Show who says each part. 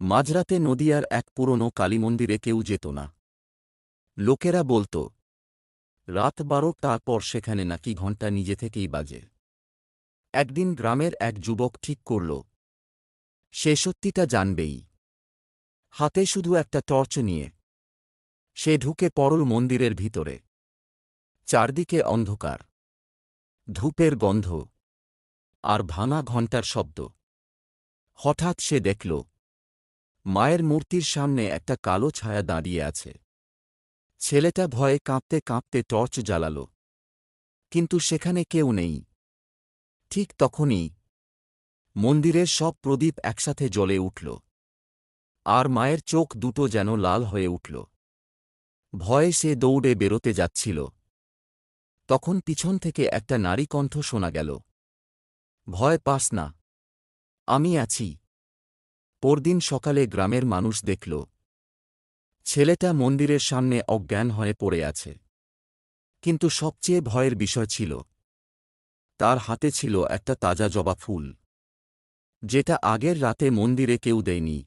Speaker 1: মাঝরাতে নদিয়ার এক পুরনো কালীমন্দিরে কেউ যেত না। লোকেরা বলত, রাত 12টার পর সেখানে নাকি ঘণ্টা নিজে থেকেই বাজে। একদিন গ্রামের এক যুবক ঠিক করল, সে সত্যিটা জানবেই। হাতে শুধু একটা টর্চ নিয়ে সে ঢুকে পড়ল মন্দিরের ভিতরে। চারদিকে অন্ধকার, ধূপের গন্ধ আর ভাঙা ঘণ্টার শব্দ। হঠাৎ সে দেখল, মায়ের মূর্তির সামনে একটা কালো ছায়া দাঁড়িয়ে আছে। ছেলেটা ভয়ে কাঁপতে কাঁপতে টর্চ জ্বালাল, কিন্তু সেখানে কেউ নেই। ঠিক তখনই মন্দিরের সব প্রদীপ একসাথে জ্বলে উঠল, আর মায়ের চোখ দুটো যেন লাল হয়ে উঠল। ভয়ে সে দৌড়ে বেরোতে যাচ্ছিল, তখন পিছন থেকে একটা নারী কণ্ঠ শোনা গেল, ভয় পাস না, আমি আছি। পরদিন সকালে গ্রামের মানুষ দেখল, ছেলেটা মন্দিরের সামনে অজ্ঞান হয়ে পড়ে আছে। কিন্তু সবচেয়ে ভয়ের বিষয় ছিল, তার হাতে ছিল একটা তাজা জবা ফুল, যেটা আগের রাতে মন্দিরে কেউ দেয়নি।